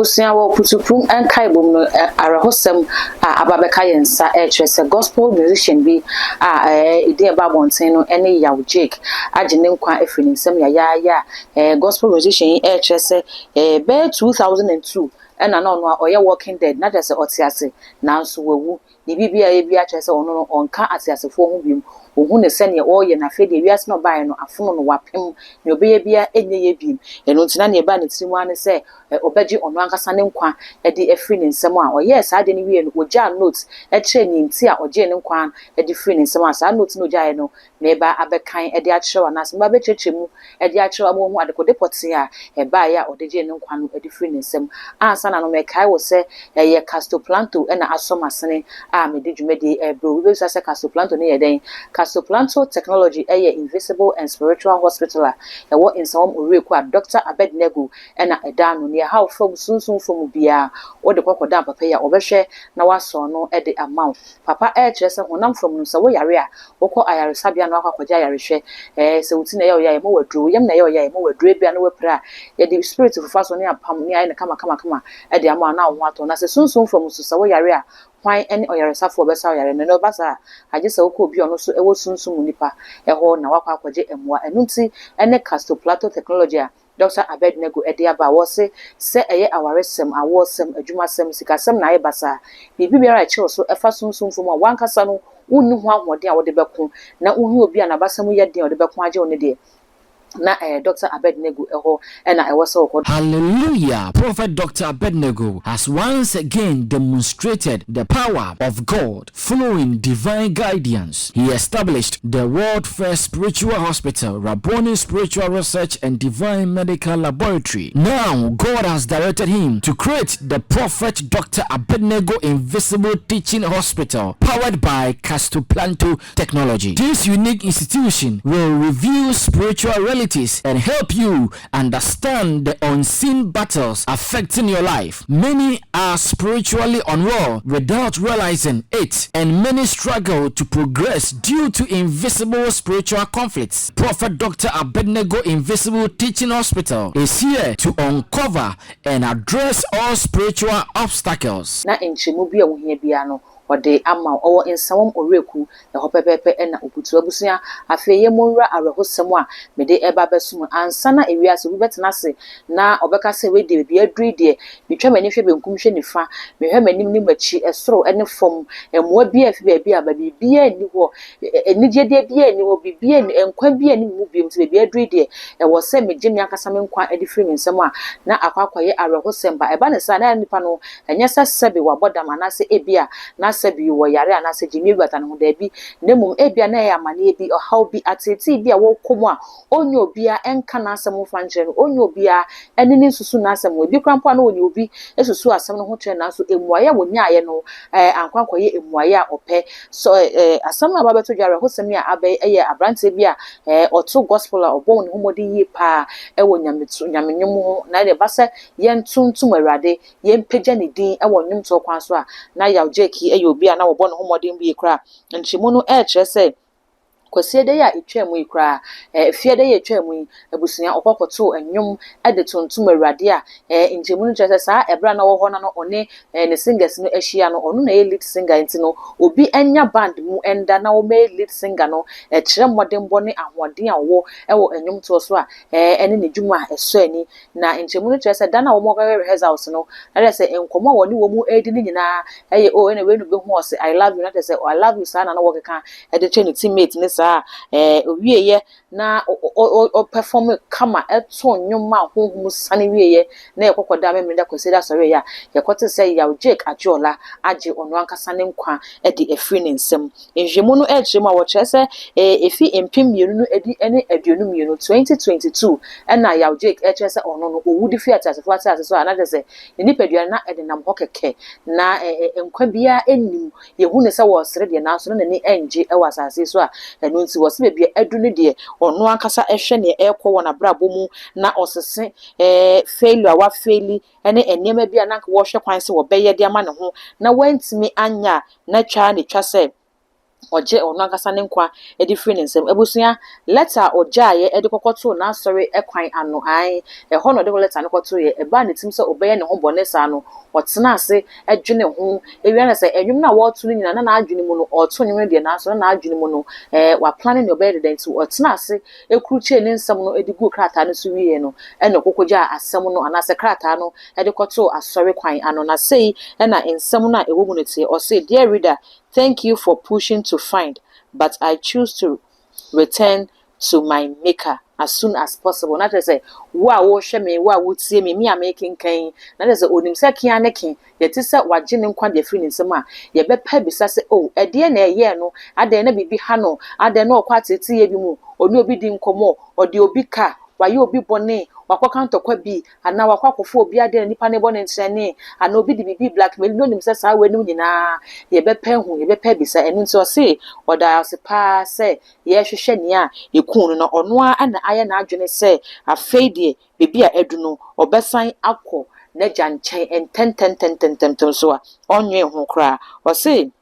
abusia wo putupum enkai bom no arehosem ababeka yensa ehwese gospel musician bi ide eba bonten no ene yaw Jake agene nkwa efini nsem ya gospel musician ehwese be 2002 ena na ono oye Walking Dead na dese otiase nanso wawu ni bibia ebi ahwese ono no onka atiasefo ho biem ohu ne sene oye na fe de wiase no bae no afono no wapem ne obeye bia enye ye biem eno ntina ne eba ne tirimu ane se obeji ono ankasa ne nkwa de efiri ne nsem a oye saa de ne wie no oja note kire ni nti a oje ne nkwa de firi ne nsem a saa note no oja ye no na eba abekan de akyerewa na asem abekyekyemu de akyerewa mo hu adekode pote a eba ya odeje ne nkwa no de firi ne nsem ansa na no mekai wo se ye Castoplanto na asomasene a me de dwumade bro we be so se Castoplanto ne ye den Castoplanto Technology invisible and spiritual hospital ewo insom oreku a Dr. Abednego na edano ne how from sunsun from bia wo de kokoda papa ya obehwe na waso no de amount papa kire se honam from no se wo yare a wokọ ayaresabia no akwaja yarehwe se wuti na ye mo wadru yem na ye mo wadru bia no wepra ye the spirit of faso ne apam ne ayi na kama de amount na wo ato na se sunsun from so se wo yare a kwan ene oyaresafo besa oyare no basa agese wokọ obi ono so ewo sunsum nipa eho na wakọ akwaje emwa enunti ene Castoplanto Technology a Dr. Abednego Ediaba wose se eye awaresem awosem adwumasem sikasem na ayebasa bibi biara eche so efa sunsum fom a wankasa no unni ho ahode a wode beko na unhi obi a na basam ye den wode beko age one de na Dr. Abednego eho na ewose okọ. Hallelujah. Prophet Dr. Abednego has once again demonstrated the power of God following divine guidance. He established the world first spiritual hospital, Rabboni Spiritual Research and Divine Medical Laboratory. Now God has directed him to create the Prophet Dr. Abednego Invisible Teaching Hospital powered by Castoplanto Technology. This unique institution will reveal spiritual realities and help you understand the unseen battles affecting your life. Many are spiritually unwell without realizing it, and many struggle to progress due to invisible spiritual conflicts. Prophet Dr. Abednego Invisible Teaching Hospital is here to uncover and address all spiritual obstacles. Na enchemu bia wo hia bia no ode ama owo ensawom oreku na hopepepe na oputu abusia afeye monra arehosem a mede eba besu ansa na ewiase bi betena se na obeka se we de bia duri de bitwa mani hwe benkum hwe nifa mehwe manim ni machi esoro ene fom emwa bia afi bia aba bia ni ho enije de bia ni ho bia enkwa bia ni mu bia mti bia duri de ewo se megye akasa me nkwa edifiri nsem a na akwakwaye arehosem ba eba ne sa na nipa no enye sebe wabodama na se ebia na sebi wo yare anase jimi bata no da bi nemum ebia na ya amane bi how bi ateti bi a wo komo a onyo obia enka na asem fa nkyere no onyo obia enini susu na asem we bi krampo na onyo obi esusu asem no ho kyere na so emuaye wonyaye no ankwankoye emuaye a ope so asem na babeto dware hosem ya abai eye abrante bi a oto gospel a obon ne homodi yi pa ewo nyamenyum ho na de basa yentuntum awrade yempagya ne din ewo nyum to kwan so a na yaw Jake obi a na wo no homodin bi kra nchimu no kire se kwasiede ya etwam yi kra fiede ya etwam yi abusunya okokoto enwum ade tontum awrade a nchimu no kire se sa ebra na wo ho na no one ne singers no ahia no ono na lead singer nti no obi anya band mu enda na wo lead singer no kire modern bone ahoden a wo ewo enwum to so a ene ne dwuma eso ani na nchimu no kire se da na wo mo rehearsals no na se enkomo wo ne wo mu edi ni nyina o ene we no be hu se I love you na say I love you sa na wo keka ede train teammate ne sa owieye na o perform kama eto nwoma honhum sane wieye na yekokoda memenda kwesida sori ya yekote say ya Jake Ajola age onu ankasa ne nkwa ede efiri ne nsem enhwemu no echema wo kyerese efi empim mienu no edi ene aduonu mienu 2022 na ya Jake echese onu no owudi fi atasefo atase so na say nipadua na ede nam hokeke na enkwa bia enim yehu ne se wo sere de na so na ni enje e wasase so a enu nti wo se bebia edu ne de onu ankasa ehwe ne ekọ wona brabo mu na osese failure wa faili ene enema bia na wo hwe kwan se wo beye de ama ne ho na wantimi anya na twa ne twa se oje ono akasa ne nkwa edi free ne nsem ebusua letter ojaye edi kokoto na asori ekwan ano an ho no de letter ne koto ye eba ne tim se obeye ne ho bone sa no otena ase edwene ho ewia na se enwum na wo to ne nyina na adwene mu no oto nwum de na so na adwene mu no wa planning ne obeye de nti otena ase ekruche ne nsem no edi gu krata ne so wiye no ene kokoja asem no anase krata no edi koto asori kwan ano na sei na nsem na ewo mu ne tie o say dear reader, thank you for pushing to find, but I choose to return to my maker as soon as possible. Not to say, wow, me, would see me, are making cane. Not as a onim seki aneki, yet is that what Jim and the free in summer. Ye bet pebby says, oh, a dear near no, I dare never be hano, I dare no quite see you, or no bidding como, or the obika, why you be bonnet. Wakwa to kwa bi ana wakwa kofo obi ade nipa ne bone ntrene ana obi di bibi blackmail no nim se sa wanu nyina ye bepa hu ye bepa bisa enu nso se oda se pa se ye hwehwe ne a yekun no ono a ana aye na adwene se afei de bibi a edu no obesan akọ na janchen enten so a onwe hu kra o se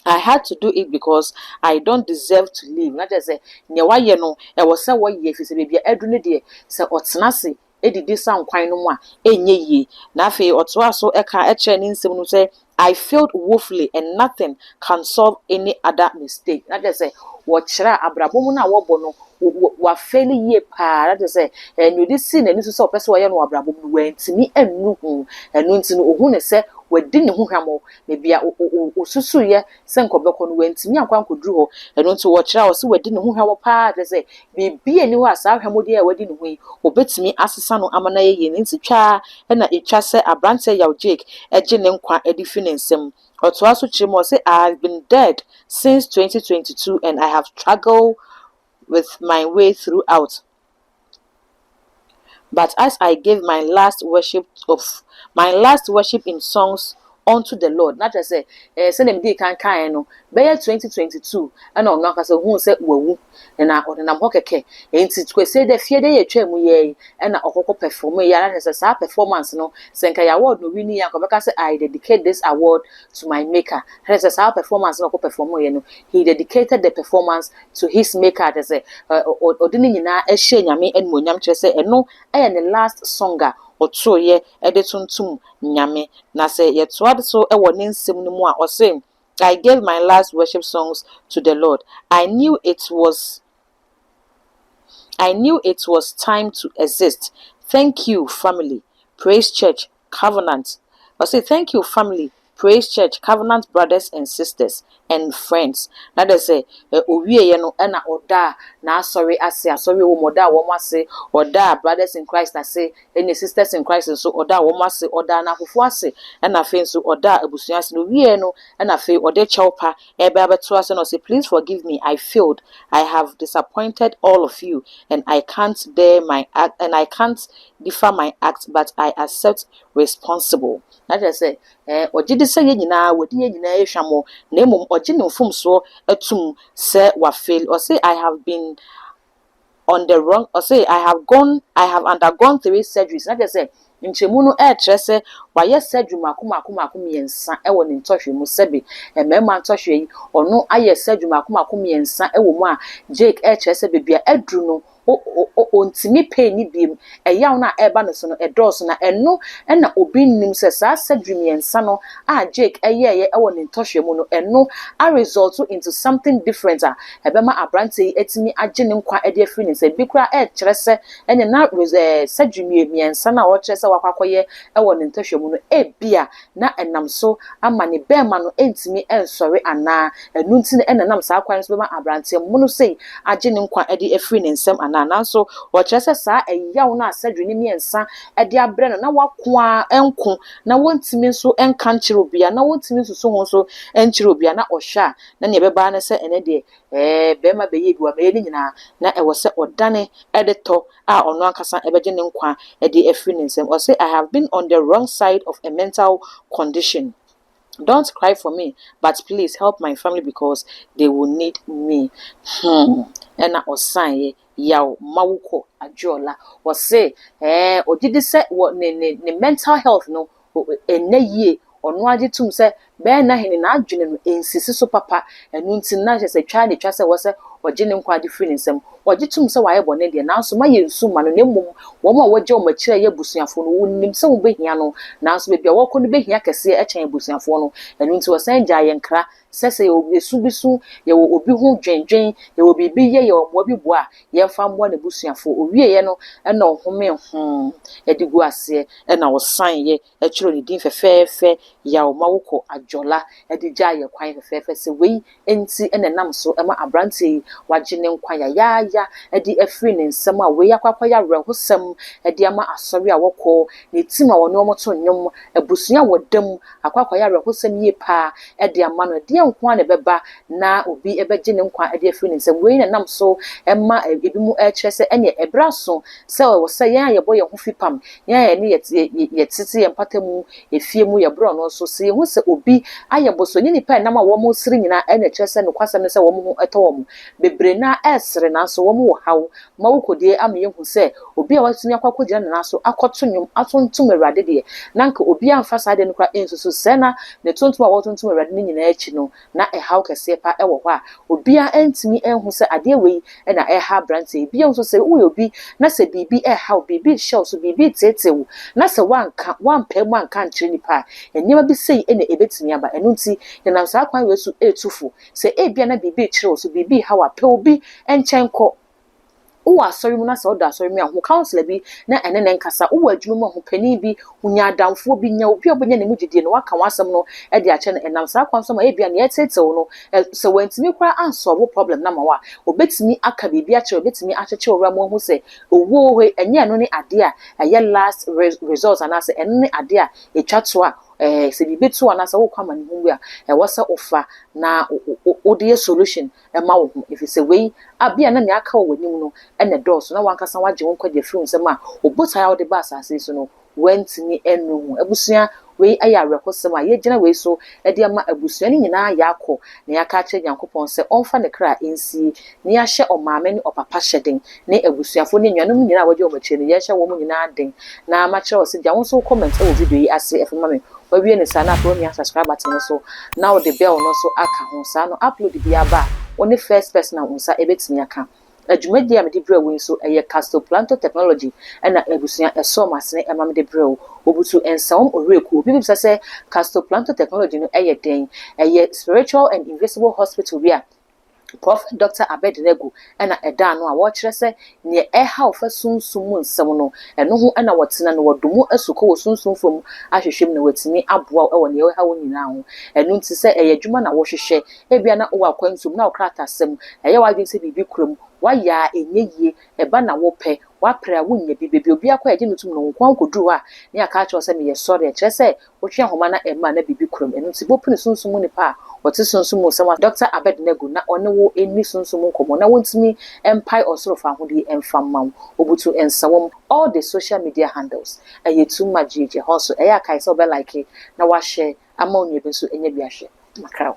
I had to do it because I don't deserve to live. Not just say, "Nyewa no, I was say what ye fi say baby edune de say otenase edidi san kwan no mu a enye ye." Na fe oto aso eka eche ni nsem no say, "I failed woefully and nothing can solve any other mistake." Not just say wo kira abrabo mu na wo bo no wa fail ye pa. That is say you this sin and so say opese wo ye no abrabo mu wantimi anu hu enu nti no ohu ne say wadi ne ho hwamo na bia osusu ye senkobeko no wantimi ankwa nkoduru ho eno nti wo kira wo se wadi ne ho hwamo pa de say bibia ni ho asa hwamo de wadi ne ho yi obetimi asesa no amana ye nti twa na etwa se abrante yaw Jake eje ne nkwa edifi ne nsem oto aso chimo say I've been dead since 2022 and I have struggled with my way throughout. But as I gave my last worship in songs unto the Lord, not just say, send them can no, by 2022, and on knock as a who said, woo, and I on an amhokeke, and it say the fear day a tram ye, and a hoko perform ya as a performance, no, Senka award no winning Yakobaka say, I dedicate this award to my maker. As a sa performance no perform, you know, he dedicated the performance to his maker as a or didn't na a shame me and Munyam say, and no, and the last songer. Oto ye edetuntum nyame na se yetoade so ewo ne nsem no mu a o say I gave my last worship songs to the Lord. I knew it was time to exist. Thank you, family, Praise Church, Covenant. I say thank you, family, Praise Church, Covenant brothers and sisters and friends. Now they say owie ye no na oda na sorry wo moda wo ase oda brothers in Christ na say any sisters in Christ so oda wo ase oda na fufu ase na fe so oda abusua ase no wie no na fe ode chawpa ebe abeto ase no say please forgive me, I failed, I have disappointed all of you and I can't defer my act, but I accept responsible. That I say ojide say ye nyina wodi ye nyina ehwamo na emom oje ne mfom so atum say wa fail or say I have been on the wrong or say I have undergone 3 surgeries. That I say nchemu no kire se wa ye surgery makomakom yensa ewo ne ntohwe mu sebe mema ntohwe yi ono aye surgery makomakom yensa ewo mu a Jake kire se bebia adru no ontimi pay ni biem eyaw na eba no so no edos na eno na obi nim se sa surgery yensa no a Jake eye ewo ne ntohwe mu no eno a result into something different a ebema abrante etimi age ne nkwa ede afri ne se bikura kire se enya na surgery yensa na o kire se wakwakoye ewo ne ntohwe mu no ebia na enam so ama ne bema no entimi ensori ana enu ntine enam sa kwan so bema abrante mu no sei age ne nkwa ede afri ne nsem ana nanso o kyerese sa eyaw na asadwe ne miensa ede abre no na wakoa enko na wontimi nso enka nkyere obia na wontimi nso so ho so enkyere obia na ohwa na ne beba na se ene de bema beye duwa me ni nyina na ewo se odane ede to a ono akasa ebeje ne nkwa ede afri ne nsem o say I have been on the wrong side of a mental condition. Don't cry for me, but please help my family because they will need me. Ena osan yaw mawuko ajola o say odidi se ne mental health no enye ono age tum se be na hene na adwene no ensisi so papa enu nti na hye se twa ne twa se wo se oje ne nkwa de free nsem oje tum se waye bone de nanso ma ye nsu ma no nemum wo ma woje o makire ye busuafo no wonnim se wo behia no nanso be bia wo ko no behia kese e chen busuafo no enu nti wo san gya ye nkra sese esu bisu ye wo obi hu dwendwen ye wo bibi ye mo bi bo a ye fa mbo na busuafo owie ye no e na ohome e di gu ase e na wo san ye e kiro ni din fefefe ya wo ma wo ko ajola e di gya ye kwan fefefe se wei enti e na nam so e ma abrante waje ne nkwa ya e di afri ne nsem a wei akwakwa ya rehosem e di ama asori a wokọ ne tim a wo no moto nyom abusua wodam akwakwa ya rehosem ye pa e di ama no de nkwa ne beba na obi ebeje ne nkwa e di afri ne nsem wei na nam so e ma ebi mu e kyerese ene ebraso se wo se ya ye boye ho fipam ya ye ne ye titi ye mpatamu efie mu ye bro no so se hu se obi aye boso ni pa na ma wo mo siri nyina e na kyerese no kwasem ne se wo mo eto wo mo bebre na esre na so wo mo haw ma wo kodie am ye hu se obi a watumi akwakogira na so akoto nyum atontum awrade de nanka obi amfa sa de no kwa ensusu se na ne tontum a wotontum awrade ni nyina achi no na e haw kese pa e wo ho a obi a entimi enhu se ade wei e na e ha brante bi enso se wo obi na se bibi e haw bibi show so bibi tetewu na se wanka wanpa mu anka nkyere ni pa enyema bi sei e na ebetimi aba enu nti na sa kwan wesu etufu se e bia na bibi kyerɛ so bibi haw a pe obi enchenko wo asori mu na se oda asori mu ahu counselor bi na ene ne nkasa wo adwuma mu ho pani bi hunya adamfo bi nya obi obenya ne mugidie no waka wasem no e de ache no enam sa kwan so ma e bia ne etetew no se wantimi kra ansolve problem na ma wa obetimi aka bibi ache obetimi acheche owra mu hu se owo we enye no ne ade a eye last results anase ene ne ade a etwato a se bibi to anase wo kwama ne hu a wasa ofa na odi solution e ma wo if se we abia na ne aka wo nim no ene dos na wankasa waje won kwaje free nsem a obota ya wo de ba asase so no wantimi enu abusua we aya rekosem a ye gina we so e de ma abusua ni nyina ya akọ na ya ka che Nyankopon se onfa ne kra ensi ne ya hye omame ni opapa hyeden ne abusuafo ne nwanum nyina waje o mache ne ya hye wo mu nyina den na ma kire o se dia won so comment e wo video yi ase efema me wawie ne sa na pro mi subscribe button so na o de bell no so aka ho sa no upload bi aba oni first person a unsa ebetimi aka adwumadi a mede brɛ wo so ɛyɛ Castoplanto Technology ɛna abusua ɛso masene ɛma mede brɛ wo obutu ensawm oreku obi bi sɛ Castoplanto Technology no ɛyɛ den ɛyɛ spiritual and invisible hospital bi a Prophet Dr. Abednego ena eda no a wo kire se ne eha ofa sunsum nsem no eno ho ena wotena no wodomu asuko wo sunsum fom ahwehwem na watimi aboa ewo ne eha wo nyina ho eno nti se eyadwuma na wo hwehwe ebia na wo akwansum na okrata sem eye wadwen se bibi kurom waya enyeyie eba na wo pe wapra wonya bibebi obi akwa age nutum no nkwan koduru a ne aka acho se me ye sorry kire se wo twe homa na ema na bibi kurom eno nti bopune sunsum ne pa wote sunsum sama Dr. Abednego na one wo eni sunsum komo na wontimi empire osoro fa hodi emfamma obutu ensawom all the social media handles ayetuma jeje hoso eya kai so be like na wa share ama onye be so enya bi ahwe makra